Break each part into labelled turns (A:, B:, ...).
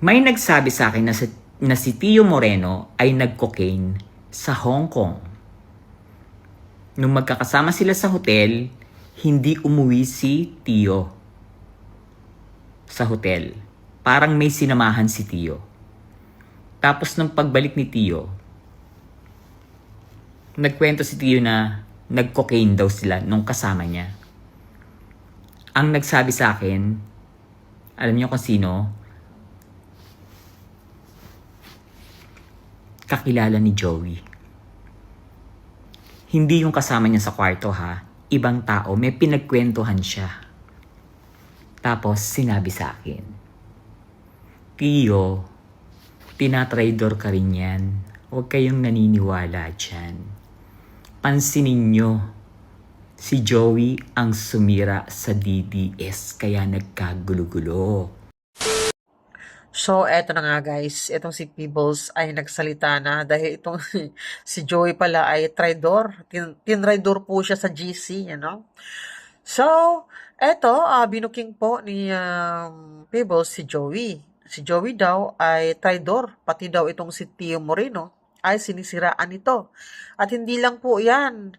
A: May nagsabi sa akin na si Tio Moreno ay nag-cocaine sa Hong Kong. Nung magkakasama sila sa hotel, hindi umuwi si Tio sa hotel. Parang may sinamahan si Tio. Tapos nung pagbalik ni Tio, nagkwento si Tio na nag-cocaine daw sila nung kasama niya. Ang nagsabi sa akin, alam niyo kung sino? Kakilala ni Joey. Hindi yung kasama niya sa kwarto ha. Ibang tao, may pinagkwentuhan siya. Tapos sinabi sa akin, Tio, tinatraidor ka rin yan. Huwag kayong naniniwala dyan. Pansinin nyo, si Joey ang sumira sa DDS kaya nagkagulo-gulo.
B: So, eto na nga guys, itong si Peebles ay nagsalita na dahil itong si Joey pala ay traidor. Tinraidor po siya sa GC, you know? So, eto, binuking po ni Peebles si Joey. Si Joey daw ay traidor, pati daw itong si Tio Moreno ay sinisiraan nito. At hindi lang po yan,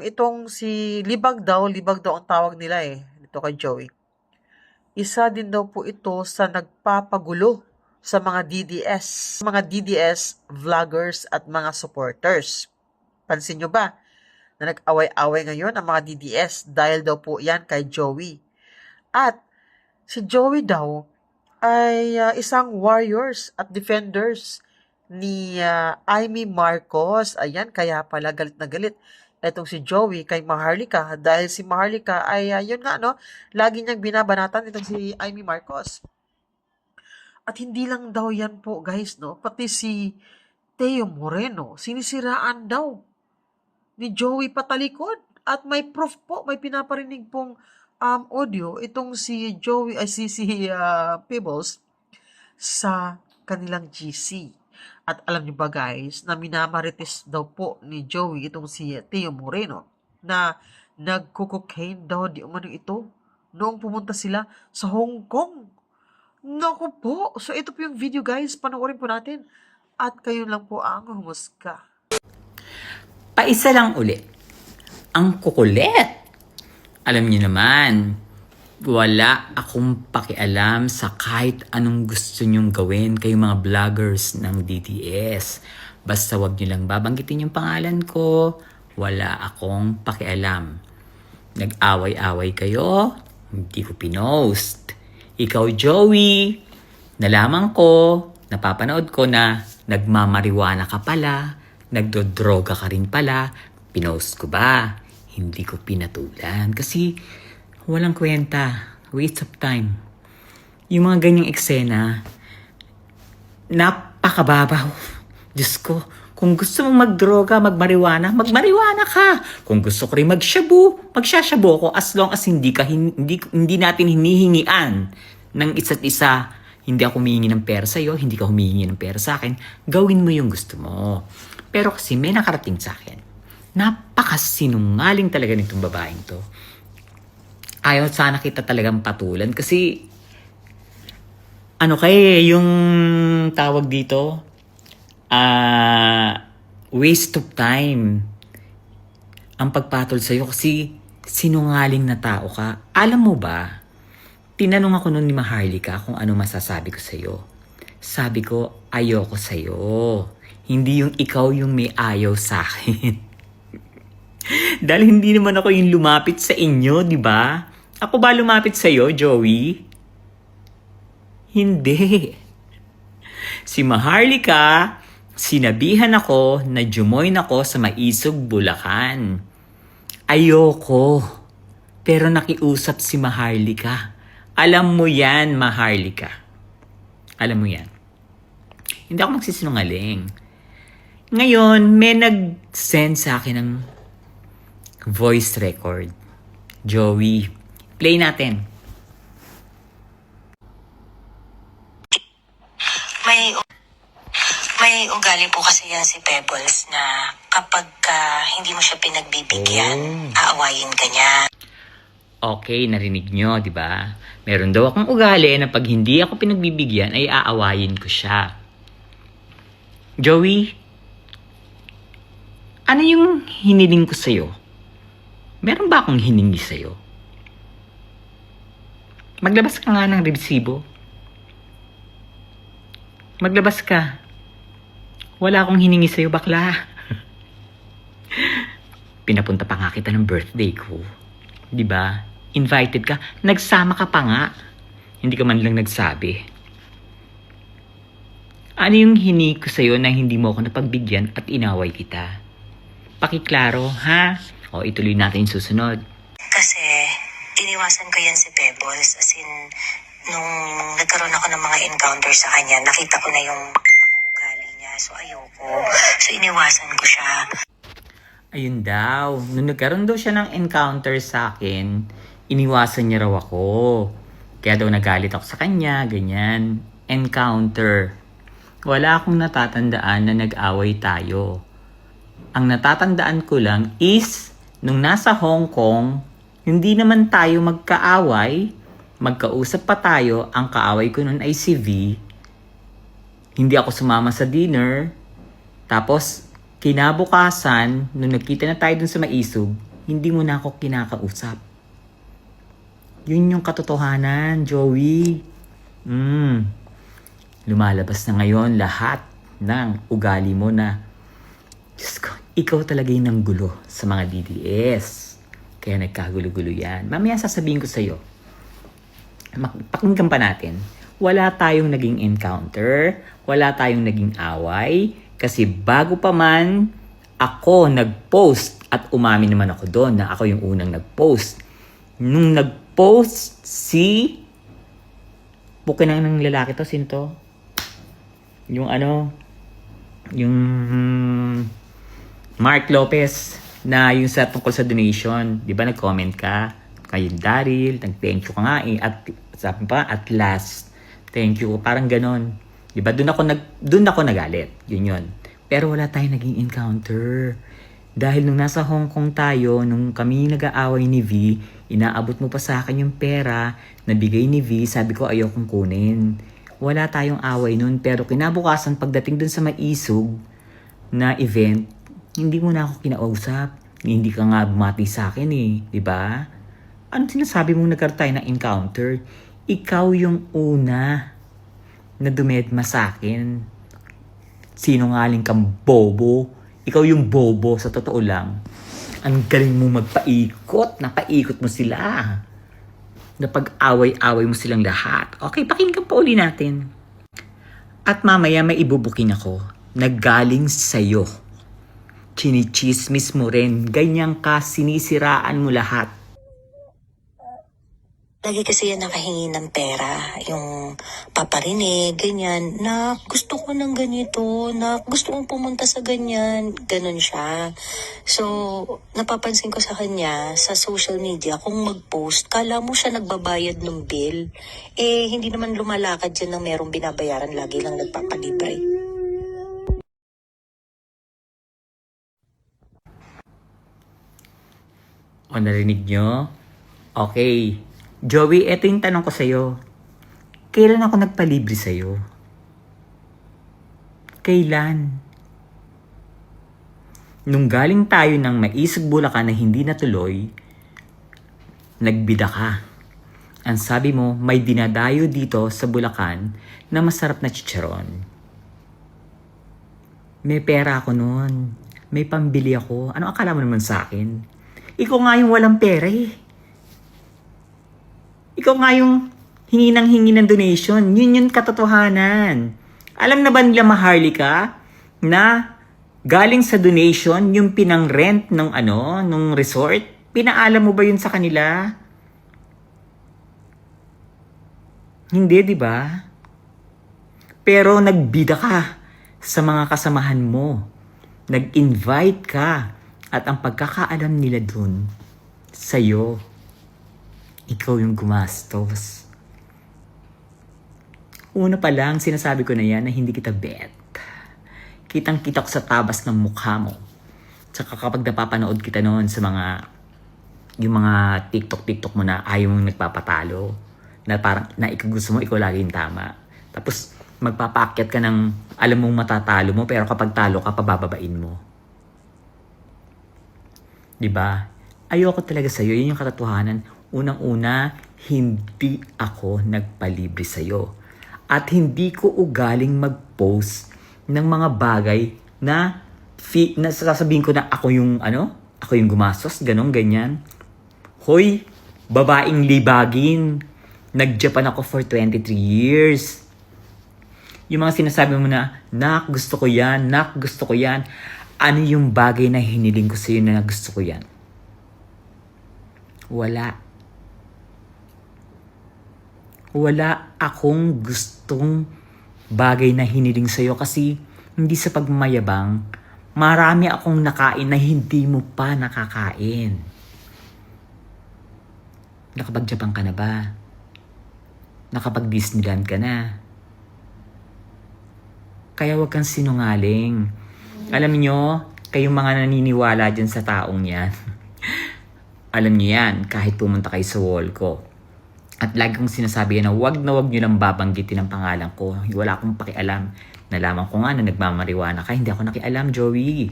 B: itong si Libag daw ang tawag nila dito kay Joey. Isa din daw po ito sa nagpapagulo sa mga DDS vloggers at mga supporters. Pansin nyo ba na nag-away-away ngayon ang mga DDS dahil daw po yan kay Joey. At si Joey daw ay isang warriors at defenders ni Amy Marcos. Ayan, kaya pala galit na galit etong si Joey kay Maharlika dahil si Maharlika ay yun nga no, lagi niyang binabanatan itong si Amy Marcos. At hindi lang daw yan po guys no, pati si Teo Moreno sinisiraan daw ni Joey patalikod at may proof po, may pinaparinig pong audio itong si Joey ay si Peebles sa kanilang GC. At alam niyo ba guys, na minamarites daw po ni Joey itong si Teo Moreno na nagko-cocaine daw di umano ito noong pumunta sila sa Hong Kong. Naku po! So ito po yung video guys, panoorin po natin at kayo lang po ang humusga.
A: Paisa lang ulit. Ang kukulit. Alam niyo naman, wala akong pakialam sa kahit anong gusto nyong gawin kayo mga vloggers ng DDS. Basta wag nyo lang babanggitin yung pangalan ko, wala akong pakialam. Nag-away-away kayo, hindi ko pinost. Ikaw, Joey, nalaman ko, napapanood ko na nagmamariwana ka pala, nagdodroga ka rin pala, pinost ko ba? Hindi ko pinatulan kasi walang kwenta. Waste of time. Yung mga ganyang eksena, napakababaw. Diyos ko, kung gusto mong magdroga, magmariwana ka. Kung gusto ko rin magsashabu ako as long as hindi natin hinihingian ng isa't isa. Hindi ako humihingi ng pera sa'yo, hindi ka humihingi ng pera sa akin. Gawin mo yung gusto mo. Pero kasi may nakarating sa akin. Napakasinungaling talaga nitong babaeng to. Ayaw sana kita talagang patulan kasi yung tawag dito waste of time ang pagpatol sa'yo kasi sinungaling na tao ka. Alam mo ba, tinanong ako nun ni Maharlika kung ano masasabi ko sa'yo. Sabi ko, ayoko sa'yo. Hindi yung ikaw yung may ayaw sa akin. Dahil hindi naman ako yung lumapit sa inyo, di ba? Ako ba lumapit sa'yo, Joey? Hindi. Si Maharlika, sinabihan ako na jumoin ako sa Maisog, Bulacan. Ayoko. Pero nakiusap si Maharlika. Alam mo yan, Maharlika. Alam mo yan. Hindi ako magsisinungaling. Ngayon, may nag-send sa akin ng voice record. Joey, play natin.
C: May ugali po kasi yan si Pebbles na kapag hindi mo siya pinagbibigyan, aawayin ka niya.
A: Okay, narinig nyo, di ba? Meron daw akong ugali na pag hindi ako pinagbibigyan ay aawayin ko siya. Joey, ano yung hiniling ko sa'yo? Meron ba akong hiningi sa'yo? Maglabas ka nga ng resibo. Maglabas ka. Wala akong hiningi sa'yo, bakla. Pinapunta pa nga kita ng birthday ko. Di ba? Invited ka. Nagsama ka pa nga. Hindi ka man lang nagsabi. Ano yung hiningi ko sa'yo na hindi mo ako napagbigyan at inaway kita? Pakiklaro, ha? O, ituloy natin yung susunod.
C: Kasi iniwasan ko yan si Pebbles. As in, nung nagkaroon ako ng mga encounter sa kanya, nakita ko na yung pag-uugali niya. So ayoko. So iniwasan ko siya.
A: Ayun daw. Nung nagkaroon daw siya ng encounter sa akin, iniwasan niya raw ako. Kaya daw nagalit ako sa kanya, ganyan. Encounter. Wala akong natatandaan na nag-away tayo. Ang natatandaan ko lang is, nung nasa Hong Kong, hindi naman tayo magkaaway. Magkausap pa tayo. Ang kaaway ko nun ay si V. Hindi ako sumama sa dinner. Tapos, kinabukasan, nung nagkita na tayo dun sa Maisog, hindi mo na ako kinakausap. Yun yung katotohanan, Joey. Lumalabas na ngayon lahat ng ugali mo na, Diyos ko, ikaw talaga yung nanggulo sa mga DDS. Kaya nagkagulo-gulo yan. Mamaya sasabihin ko sa'yo. Pakinggan pa natin. Wala tayong naging encounter. Wala tayong naging away. Kasi bago pa man ako nag-post at umamin naman ako doon na ako yung unang nag-post. Nung nag-post si bukinang ng lalaki to, sino to? Yung Mark Lopez na yung sa tungkol sa donation, di ba nag-comment ka? Kayong Daryl, nag-thank you ka nga eh. At sabi pa, at last, thank you. Parang ganon. Di ba? Doon ako nagalit. Yun. Pero wala tayong naging encounter. Dahil nung nasa Hong Kong tayo, nung kami nag-aaway ni V, inaabot mo pa sa akin yung pera, nabigay ni V, sabi ko ayokong kunin. Wala tayong away nun, pero kinabukasan pagdating dun sa Maisog na event, hindi mo na ako kinausap. Hindi ka nga bumati sa akin eh, di ba? Ano sinasabi mong nagkaroon tayo ng encounter? Ikaw yung una na dumedma sa akin. Sinungaling kang bobo. Ikaw yung bobo, sa totoo lang. Ang galing mo magpaikot. Napaikot mo sila. Napag-away-away mo silang lahat. Okay, pakinggan pa uli natin. At mamaya may ibubuking ako. Naggaling sa'yo. Chinichismis mo rin. Ganyan ka, sinisiraan mo lahat.
C: Lagi kasi yan nakahingi ng pera. Yung paparinig, ganyan. Na gusto ko ng ganito. Na gusto kong pumunta sa ganyan. Ganon siya. So, napapansin ko sa kanya sa social media kung mag-post, kala mo siya nagbabayad ng bill. Eh, hindi naman lumalakad dyan ng merong binabayaran. Lagi lang nagpapalibre.
A: O, narinig nyo? Okay. Joey, eto yung tanong ko sa'yo. Kailan ako nagpalibre sa'yo? Kailan? Nung galing tayo ng Maisog Bulacan na hindi natuloy, nagbida ka. Ang sabi mo, may dinadayo dito sa Bulacan na masarap na chicharon. May pera ako noon. May pambili ako. Ano akala mo naman sa akin? Ikaw nga yung walang pera eh. Ikaw nga yung hingi ng donation. Yun yung katotohanan. Alam na ba nila Maharlika na galing sa donation yung pinang-rent ng nung resort? Pinaalam mo ba yun sa kanila? Hindi, di ba? Pero nagbida ka sa mga kasamahan mo. Nag-invite ka. At ang pagkakaalam nila dun, sa'yo, ikaw yung gumastos. Una pa lang, sinasabi ko na yan na hindi kita bet. Kitang-kita ko sa tabas ng mukha mo. Tsaka kapag napapanood kita noon sa mga yung mga TikTok mo na ayaw mong nagpapatalo. Na parang, na ikaw gusto mo, ikaw lagi yung tama. Tapos, magpapaakyat ka ng alam mong matatalo mo, pero kapag talo ka, pabababain mo. Diba? Ayoko talaga sa'yo. Yun yung katotohanan. Unang-una, hindi ako nagpalibre sa'yo. At hindi ko ugaling mag-post ng mga bagay na sasabihin ko na ako yung gumastos, ganun, ganyan. Hoy, babaeng libagin. Nag-Japan ako for 23 years. Yung mga sinasabi mo na, nak, gusto ko yan, nak, gusto ko yan. Ano yung bagay na hiniling ko sa'yo na gusto ko yan? Wala. Wala akong gustong bagay na hiniling sa'yo kasi hindi sa pagmamayabang, marami akong nakain na hindi mo pa nakakain. Nakapag-Japan ka na ba? Nakapag-Disneyland ka na? Kaya wag kang sinungaling. Alam nyo, kayong mga naniniwala dyan sa taong yan, alam nyo yan, kahit pumunta kayo sa wall ko. At lagi kong sinasabi yan na wag nyo lang babanggitin ang pangalan ko. Wala akong pakialam. Nalaman ko nga na nagmamariwana ka, hindi ako nakialam, Joey.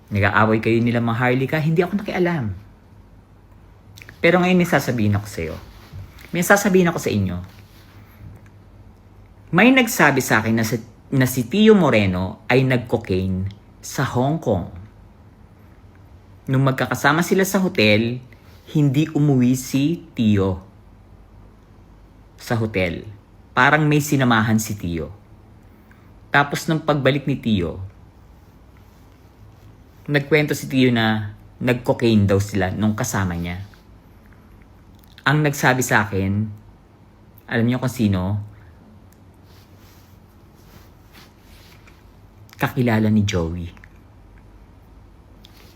A: Nag-aaway kayo nila mga Harley ka, hindi ako nakialam. Pero ngayon may sasabihin ako sa'yo. May sasabihin ako sa inyo. May nagsabi sa akin na si Tio Moreno ay nag-cocaine sa Hong Kong. Nung magkakasama sila sa hotel, hindi umuwi si Tio sa hotel. Parang may sinamahan si Tio. Tapos nung pagbalik ni Tio, nagkwento si Tio na nag-cocaine daw sila nung kasama niya. Ang nagsabi sa akin, alam niyo kung sino? Kakilala ni Joey.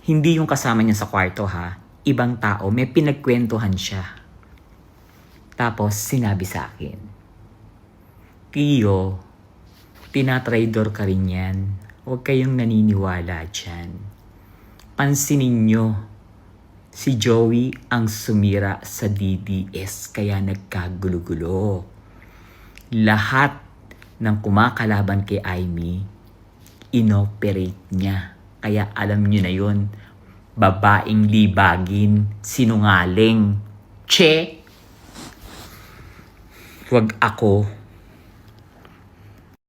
A: Hindi yung kasama niya sa kwarto ha. Ibang tao, may pinagkwentuhan siya. Tapos sinabi sa akin, Tio, tinatraidor ka rin yan. Huwag kayong naniniwala dyan. Pansinin nyo, si Joey ang sumira sa DDS kaya nagkagulo-gulo. Lahat ng kumakalaban kay Aimee, inoperate niya. Kaya alam niyo na yun, babaeng libagin, sinungaling. Che! Huwag ako